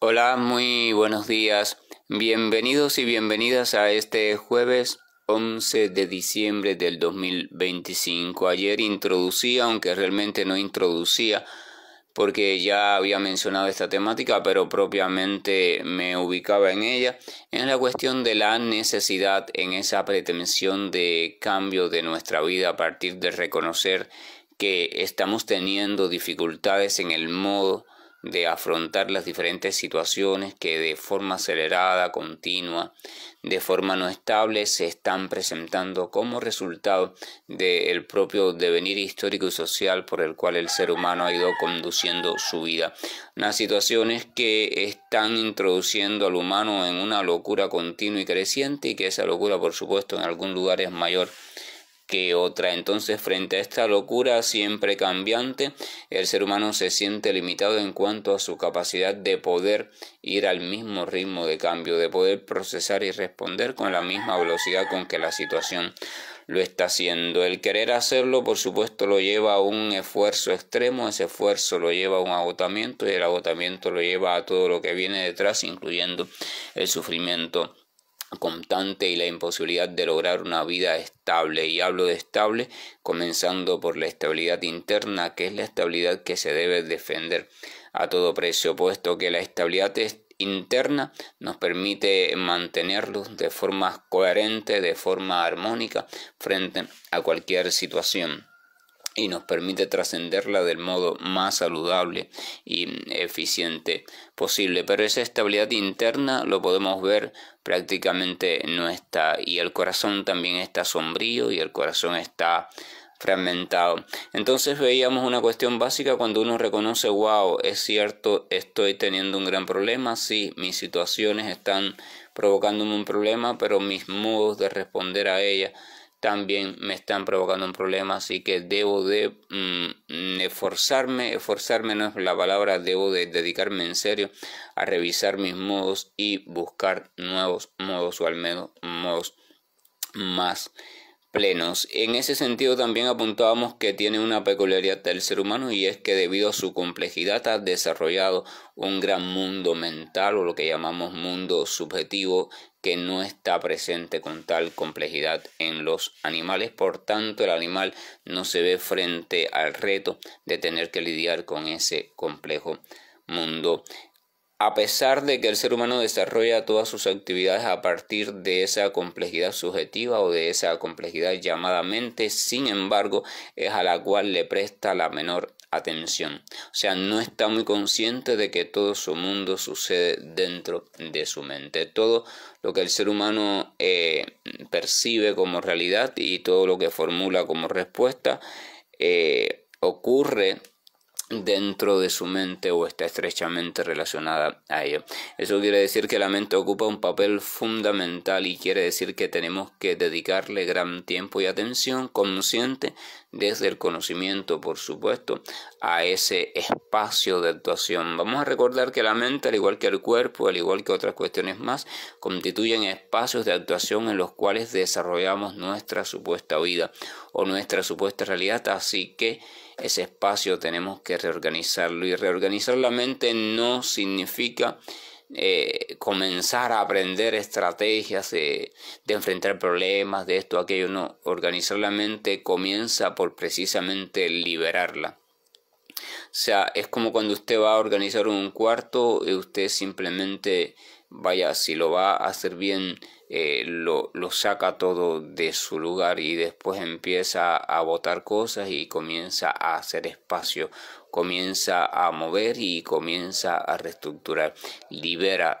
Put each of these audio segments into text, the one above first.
Hola, muy buenos días. Bienvenidos y bienvenidas a este jueves 11 de diciembre del 2025. Ayer introducía, aunque realmente no introducía, porque ya había mencionado esta temática, pero propiamente me ubicaba en ella, en la cuestión de la necesidad, en esa pretensión de cambio de nuestra vida a partir de reconocer que estamos teniendo dificultades en el modo de afrontar las diferentes situaciones que de forma acelerada, continua, de forma no estable se están presentando como resultado del propio devenir histórico y social por el cual el ser humano ha ido conduciendo su vida. Unas situaciones que están introduciendo al humano en una locura continua y creciente, y que esa locura, por supuesto, en algún lugar es mayor que otra. Entonces, frente a esta locura siempre cambiante, el ser humano se siente limitado en cuanto a su capacidad de poder ir al mismo ritmo de cambio, de poder procesar y responder con la misma velocidad con que la situación lo está haciendo. El querer hacerlo, por supuesto, lo lleva a un esfuerzo extremo, ese esfuerzo lo lleva a un agotamiento, y el agotamiento lo lleva a todo lo que viene detrás, incluyendo el sufrimiento constante y la imposibilidad de lograr una vida estable. Y hablo de estable comenzando por la estabilidad interna, que es la estabilidad que se debe defender a todo precio, puesto que la estabilidad interna nos permite mantenerlos de forma coherente, de forma armónica frente a cualquier situación, y nos permite trascenderla del modo más saludable y eficiente posible. Pero esa estabilidad interna, lo podemos ver, prácticamente no está, y el corazón también está sombrío y el corazón está fragmentado. Entonces veíamos una cuestión básica cuando uno reconoce: wow, es cierto, estoy teniendo un gran problema, sí, mis situaciones están provocándome un problema, pero mis modos de responder a ella también me están provocando un problema, así que debo de esforzarme no es la palabra, debo de dedicarme en serio a revisar mis modos y buscar nuevos modos, o al menos modos más plenos. En ese sentido también apuntábamos que tiene una peculiaridad del ser humano, y es que debido a su complejidad ha desarrollado un gran mundo mental, o lo que llamamos mundo subjetivo, que no está presente con tal complejidad en los animales. Por tanto, el animal no se ve frente al reto de tener que lidiar con ese complejo mundo. A pesar de que el ser humano desarrolla todas sus actividades a partir de esa complejidad subjetiva, o de esa complejidad llamada mente, sin embargo, es a la cual le presta la menor atención. O sea, no está muy consciente de que todo su mundo sucede dentro de su mente. Todo lo que el ser humano percibe como realidad, y todo lo que formula como respuesta ocurre dentro de su mente, o está estrechamente relacionada a ello. Eso quiere decir que la mente ocupa un papel fundamental, y quiere decir que tenemos que dedicarle gran tiempo y atención consciente, desde el conocimiento, por supuesto, a ese espacio de actuación. Vamos a recordar que la mente, al igual que el cuerpo, al igual que otras cuestiones más, constituyen espacios de actuación en los cuales desarrollamos nuestra supuesta vida o nuestra supuesta realidad. Así que ese espacio tenemos que reorganizarlo, y reorganizar la mente no significa comenzar a aprender estrategias de enfrentar problemas, de esto, aquello. No, organizar la mente comienza por precisamente liberarla. O sea, es como cuando usted va a organizar un cuarto, y usted simplemente, vaya, si lo va a hacer bien, lo saca todo de su lugar, y después empieza a botar cosas y comienza a hacer espacio, comienza a mover y comienza a reestructurar. Libera,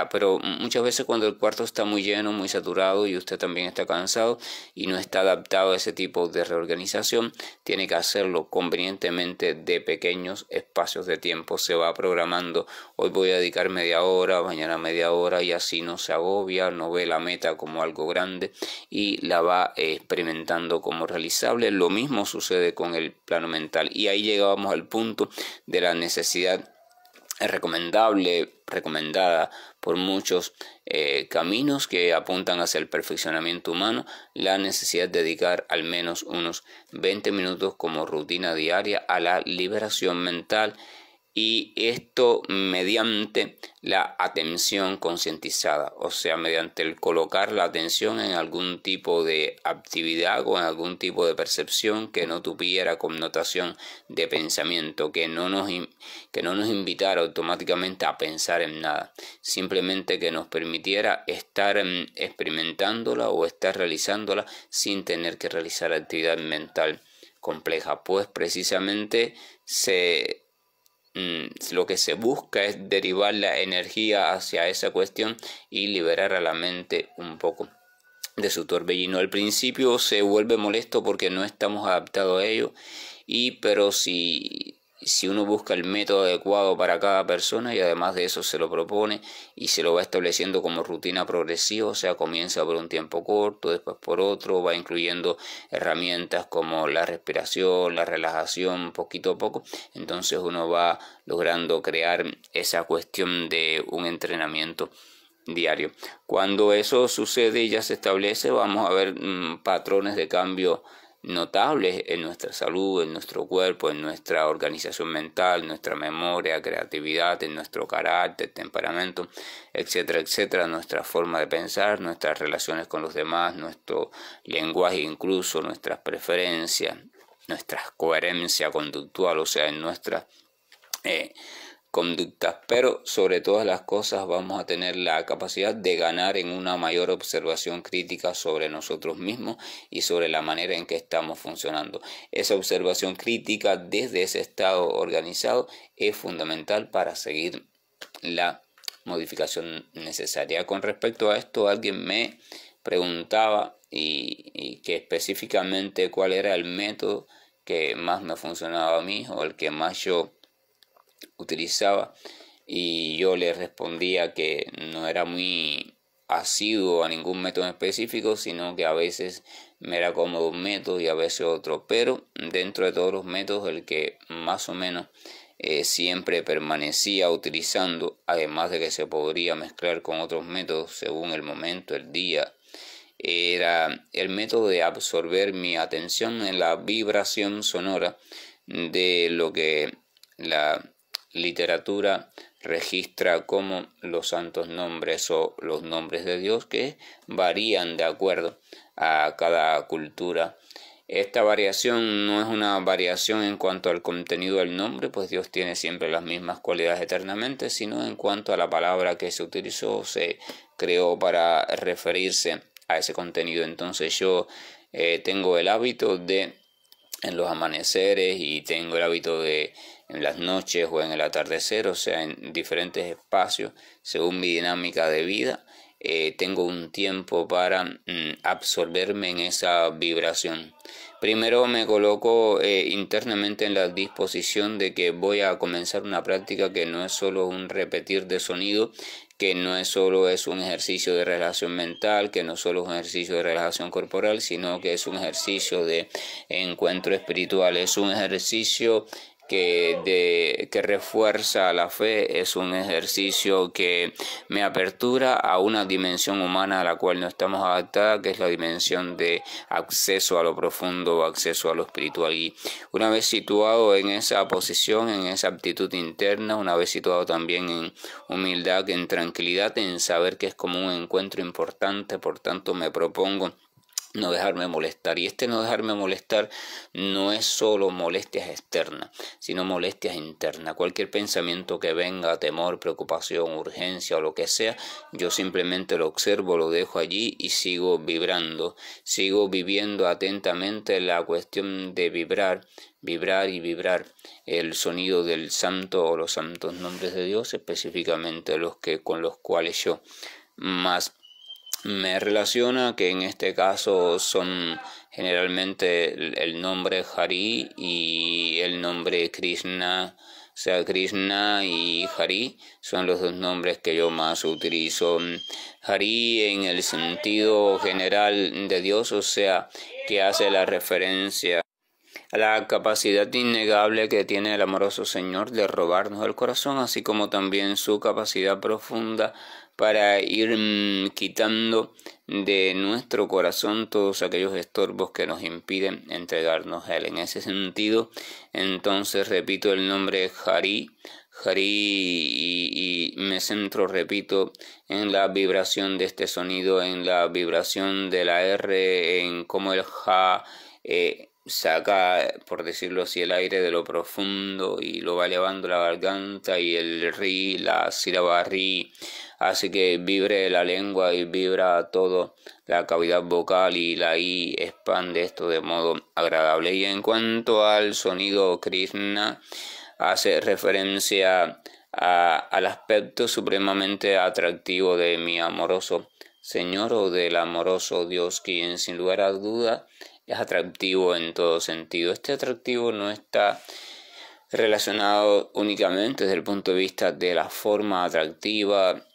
pero muchas veces cuando el cuarto está muy lleno, muy saturado, y usted también está cansado y no está adaptado a ese tipo de reorganización, tiene que hacerlo convenientemente de pequeños espacios de tiempo. Se va programando: hoy voy a dedicar media hora, mañana media hora, y así no se agobia, no ve la meta como algo grande y la va experimentando como realizable. Lo mismo sucede con el plano mental, y ahí llegábamos al punto de la necesidad recomendada por muchos caminos que apuntan hacia el perfeccionamiento humano, la necesidad de dedicar al menos unos 20 minutos como rutina diaria a la liberación mental, y esto mediante la atención concientizada, o sea, mediante el colocar la atención en algún tipo de actividad o en algún tipo de percepción que no tuviera connotación de pensamiento, que no nos invitara automáticamente a pensar en nada, simplemente que nos permitiera estar experimentándola o estar realizándola sin tener que realizar actividad mental compleja, pues precisamente lo que se busca es derivar la energía hacia esa cuestión y liberar a la mente un poco de su torbellino. Al principio se vuelve molesto porque no estamos adaptados a ello, pero si uno busca el método adecuado para cada persona y además de eso se lo propone y se lo va estableciendo como rutina progresiva, o sea, comienza por un tiempo corto, después por otro, va incluyendo herramientas como la respiración, la relajación, poquito a poco, entonces uno va logrando crear esa cuestión de un entrenamiento diario. Cuando eso sucede y ya se establece, vamos a ver patrones de cambio notables en nuestra salud, en nuestro cuerpo, en nuestra organización mental, nuestra memoria, creatividad, en nuestro carácter, temperamento, etcétera, etcétera, nuestra forma de pensar, nuestras relaciones con los demás, nuestro lenguaje, incluso nuestras preferencias, nuestra coherencia conductual, o sea, en nuestras conductas, pero sobre todas las cosas vamos a tener la capacidad de ganar en una mayor observación crítica sobre nosotros mismos y sobre la manera en que estamos funcionando. Esa observación crítica desde ese estado organizado es fundamental para seguir la modificación necesaria. Con respecto a esto, alguien me preguntaba y que específicamente cuál era el método que más me funcionaba a mí o el que más yo utilizaba, y yo le respondía que no era muy asiduo a ningún método específico, sino que a veces me era cómodo un método y a veces otro, pero dentro de todos los métodos el que más o menos siempre permanecía utilizando, además de que se podría mezclar con otros métodos según el momento, el día, era el método de absorber mi atención en la vibración sonora de lo que la literatura registra como los santos nombres o los nombres de Dios, que varían de acuerdo a cada cultura. Esta variación no es una variación en cuanto al contenido del nombre, pues Dios tiene siempre las mismas cualidades eternamente, sino en cuanto a la palabra que se utilizó, se creó para referirse a ese contenido. Entonces yo tengo el hábito de, en los amaneceres, y tengo el hábito de en las noches o en el atardecer, o sea, en diferentes espacios, según mi dinámica de vida, tengo un tiempo para absorberme en esa vibración. Primero me coloco internamente en la disposición de que voy a comenzar una práctica que no es solo un repetir de sonido, que no es solo un ejercicio de relajación mental, que no solo es un ejercicio de relajación corporal, sino que es un ejercicio de encuentro espiritual, es un ejercicio que refuerza la fe, es un ejercicio que me apertura a una dimensión humana a la cual no estamos adaptados, que es la dimensión de acceso a lo profundo, acceso a lo espiritual. Y una vez situado en esa posición, en esa aptitud interna, una vez situado también en humildad, en tranquilidad, en saber que es como un encuentro importante, por tanto me propongo no dejarme molestar. Y no dejarme molestar no es solo molestias externas, sino molestias internas. Cualquier pensamiento que venga, temor, preocupación, urgencia o lo que sea, yo simplemente lo observo, lo dejo allí y sigo vibrando. Sigo viviendo atentamente la cuestión de vibrar y vibrar el sonido del santo o los santos nombres de Dios, específicamente con los cuales yo más me relaciona, que en este caso son generalmente el nombre Hari y el nombre Krishna. O sea, Krishna y Hari son los dos nombres que yo más utilizo. Hari en el sentido general de Dios, o sea, que hace la referencia a la capacidad innegable que tiene el amoroso Señor de robarnos el corazón, así como también su capacidad profunda para ir quitando de nuestro corazón todos aquellos estorbos que nos impiden entregarnos a Él. En ese sentido, entonces repito el nombre Hari. Hari, y me centro, repito, en la vibración de este sonido, en la vibración de la R, en cómo el Ja saca, por decirlo así, el aire de lo profundo y lo va elevando la garganta, y el Ri, la sílaba Ri, hace que vibre la lengua y vibra todo la cavidad vocal, y la I expande esto de modo agradable. Y en cuanto al sonido Krishna, hace referencia al aspecto supremamente atractivo de mi amoroso Señor, o del amoroso Dios, quien sin lugar a dudas es atractivo en todo sentido. Este atractivo no está relacionado únicamente desde el punto de vista de la forma atractiva,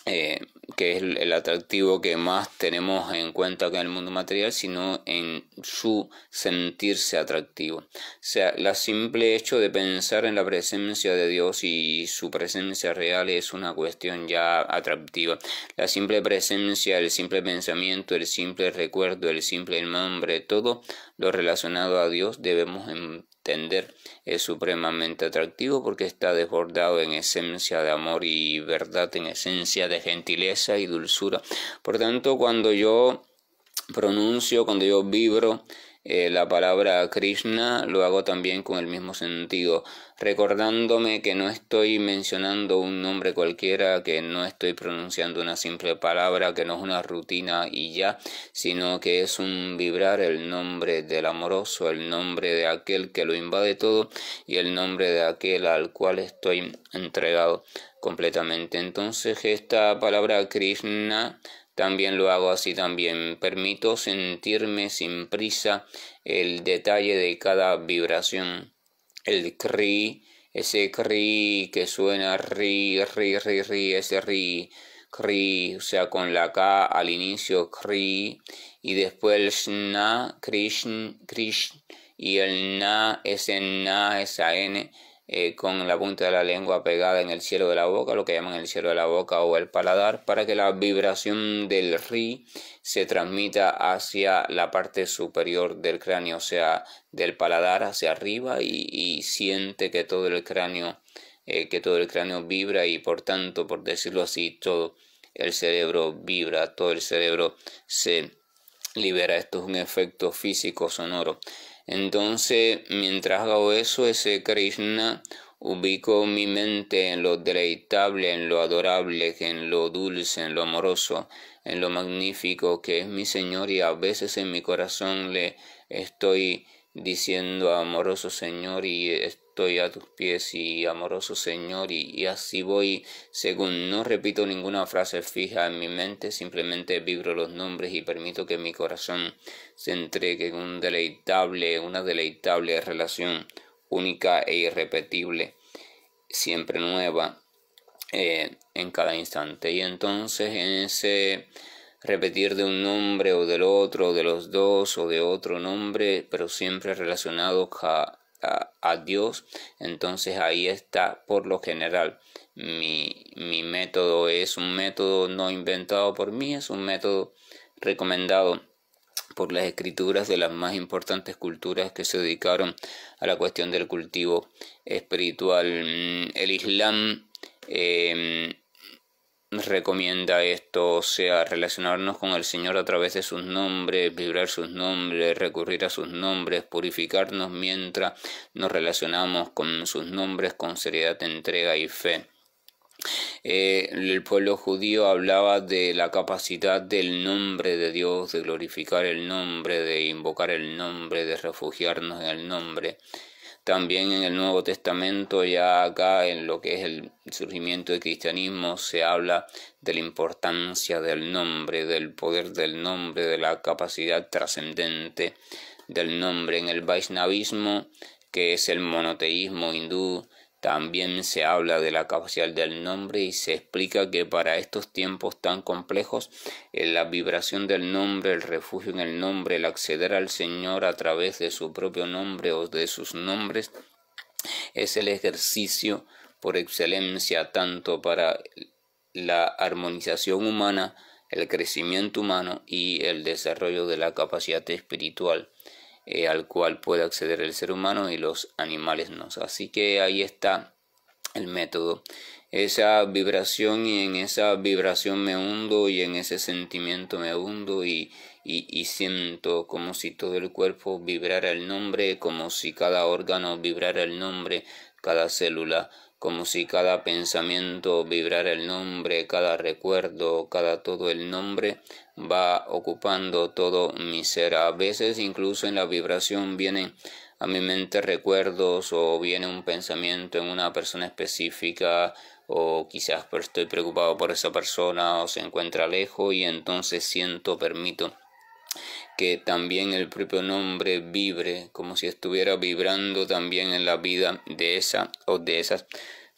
que es el atractivo que más tenemos en cuenta acá en el mundo material, sino en su sentirse atractivo. O sea, el simple hecho de pensar en la presencia de Dios y su presencia real es una cuestión ya atractiva. La simple presencia, el simple pensamiento, el simple recuerdo, el simple nombre, todo lo relacionado a Dios debemos entender es supremamente atractivo, porque está desbordado en esencia de amor y verdad, en esencia de gentileza y dulzura. Por tanto, cuando yo pronuncio, cuando yo vibro la palabra Krishna, lo hago también con el mismo sentido, recordándome que no estoy mencionando un nombre cualquiera, que no estoy pronunciando una simple palabra, que no es una rutina y ya, sino que es un vibrar el nombre del amoroso, el nombre de aquel que lo invade todo, y el nombre de aquel al cual estoy entregado completamente. Entonces, esta palabra Krishna también lo hago así también. Permito sentirme sin prisa el detalle de cada vibración. El Kri, ese Kri que suena ri, ri, ri, ri, ese ri, Kri, o sea, con la K al inicio, Kri, y después el Shna, Krishn, Krishn, y el Na, esa N, con la punta de la lengua pegada en el cielo de la boca, lo que llaman el cielo de la boca o el paladar, para que la vibración del Ri se transmita hacia la parte superior del cráneo, o sea, del paladar hacia arriba, y siente que todo el cráneo vibra, y por tanto, por decirlo así, todo el cerebro vibra, todo el cerebro se libera. Esto es un efecto físico sonoro. Entonces, mientras hago eso, ese Krishna, ubico mi mente en lo deleitable, en lo adorable, en lo dulce, en lo amoroso, en lo magnífico que es mi Señor, y a veces en mi corazón le estoy diciendo: amoroso Señor, y estoy a tus pies, y amoroso Señor, y así voy, según no repito ninguna frase fija en mi mente, simplemente vibro los nombres y permito que mi corazón se entregue en una deleitable relación única e irrepetible, siempre nueva, en cada instante. Y entonces, en ese repetir de un nombre o del otro, o de los dos, o de otro nombre, pero siempre relacionado a Dios, entonces ahí está, por lo general, mi método. Es un método no inventado por mí, es un método recomendado por las escrituras de las más importantes culturas que se dedicaron a la cuestión del cultivo espiritual. El Islam recomienda esto, o sea, relacionarnos con el Señor a través de sus nombres, vibrar sus nombres, recurrir a sus nombres, purificarnos mientras nos relacionamos con sus nombres con seriedad, entrega y fe. El pueblo judío hablaba de la capacidad del nombre de Dios, de glorificar el nombre, de invocar el nombre, de refugiarnos en el nombre. También en el Nuevo Testamento, ya acá en lo que es el surgimiento del cristianismo, se habla de la importancia del nombre, del poder del nombre, de la capacidad trascendente del nombre. En el Vaishnavismo, que es el monoteísmo hindú, también se habla de la capacidad del nombre, y se explica que para estos tiempos tan complejos, la vibración del nombre, el refugio en el nombre, el acceder al Señor a través de su propio nombre o de sus nombres, es el ejercicio por excelencia tanto para la armonización humana, el crecimiento humano y el desarrollo de la capacidad espiritual, al cual puede acceder el ser humano y los animales no. Así que ahí está el método, esa vibración, y en esa vibración me hundo y en ese sentimiento me hundo y siento como si todo el cuerpo vibrara el nombre, como si cada órgano vibrara el nombre, cada célula, como si cada pensamiento vibrara el nombre, cada recuerdo, cada todo el nombre va ocupando todo mi ser. A veces incluso en la vibración vienen a mi mente recuerdos o viene un pensamiento en una persona específica, o quizás estoy preocupado por esa persona o se encuentra lejos y entonces permito que también el propio nombre vibre, como si estuviera vibrando también en la vida de esa o de esas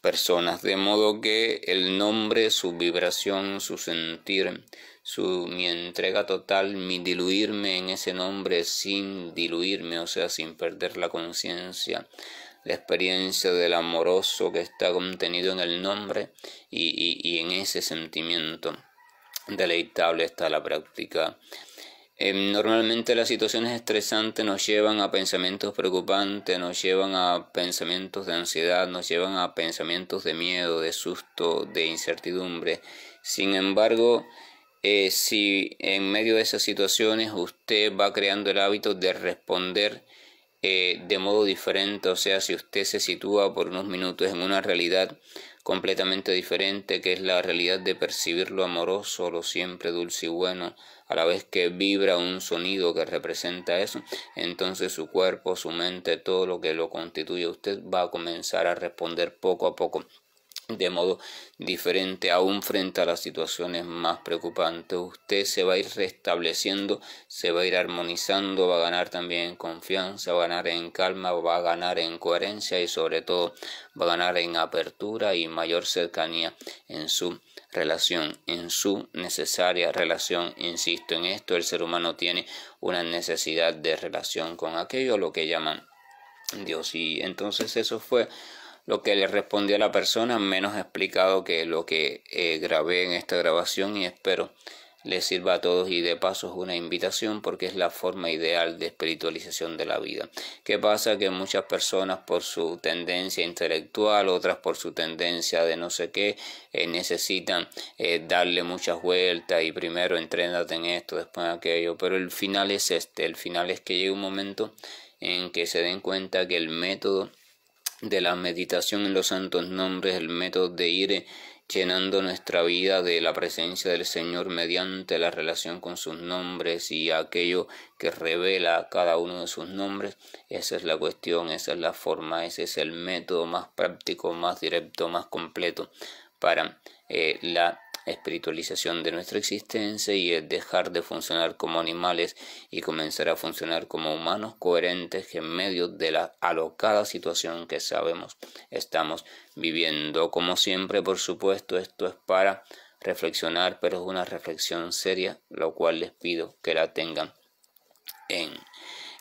personas, de modo que el nombre, su vibración, su sentir, mi entrega total, mi diluirme en ese nombre sin diluirme, o sea, sin perder la conciencia, la experiencia del amoroso que está contenido en el nombre y en ese sentimiento deleitable está la práctica. Normalmente las situaciones estresantes nos llevan a pensamientos preocupantes, nos llevan a pensamientos de ansiedad, nos llevan a pensamientos de miedo, de susto, de incertidumbre. Sin embargo, si en medio de esas situaciones usted va creando el hábito de responder de modo diferente, o sea, si usted se sitúa por unos minutos en una realidad completamente diferente, que es la realidad de percibir lo amoroso, lo siempre dulce y bueno, a la vez que vibra un sonido que representa eso, entonces su cuerpo, su mente, todo lo que lo constituye, usted va a comenzar a responder poco a poco de modo diferente, aún frente a las situaciones más preocupantes. Usted se va a ir restableciendo, se va a ir armonizando, va a ganar también en confianza, va a ganar en calma, va a ganar en coherencia y sobre todo va a ganar en apertura y mayor cercanía en su relación, en su necesaria relación. Insisto en esto, el ser humano tiene una necesidad de relación con aquello, lo que llaman Dios, y entonces eso fue lo que le respondí a la persona, menos explicado que lo que grabé en esta grabación, y espero les sirva a todos, y de paso es una invitación porque es la forma ideal de espiritualización de la vida. ¿Qué pasa? Que muchas personas, por su tendencia intelectual, otras por su tendencia de no sé qué, necesitan darle muchas vueltas y primero entrénate en esto, después en aquello, pero el final es el final es que llega un momento en que se den cuenta que el método de la meditación en los santos nombres, el método de ir llenando nuestra vida de la presencia del Señor mediante la relación con sus nombres y aquello que revela cada uno de sus nombres, esa es la cuestión, esa es la forma, ese es el método más práctico, más directo, más completo para la espiritualización de nuestra existencia, y es dejar de funcionar como animales y comenzar a funcionar como humanos coherentes que en medio de la alocada situación que sabemos estamos viviendo. Como siempre, por supuesto, esto es para reflexionar, pero es una reflexión seria, lo cual les pido que la tengan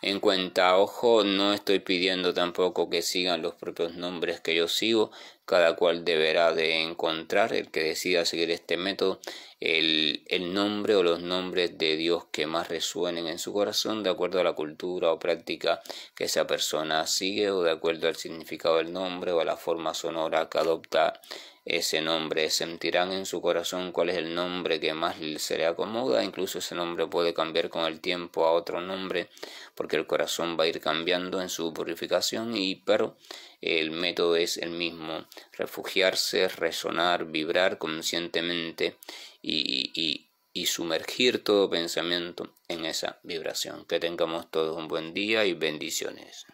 en cuenta. Ojo, no estoy pidiendo tampoco que sigan los propios nombres que yo sigo, cada cual deberá de encontrar, el que decida seguir este método, el nombre o los nombres de Dios que más resuenen en su corazón, de acuerdo a la cultura o práctica que esa persona sigue, o de acuerdo al significado del nombre o a la forma sonora que adopta ese nombre. Sentirán en su corazón cuál es el nombre que más se le acomoda. Incluso ese nombre puede cambiar con el tiempo a otro nombre, porque el corazón va a ir cambiando en su purificación, pero el método es el mismo: refugiarse, resonar, vibrar conscientemente y sumergir todo pensamiento en esa vibración. Que tengamos todos un buen día y bendiciones.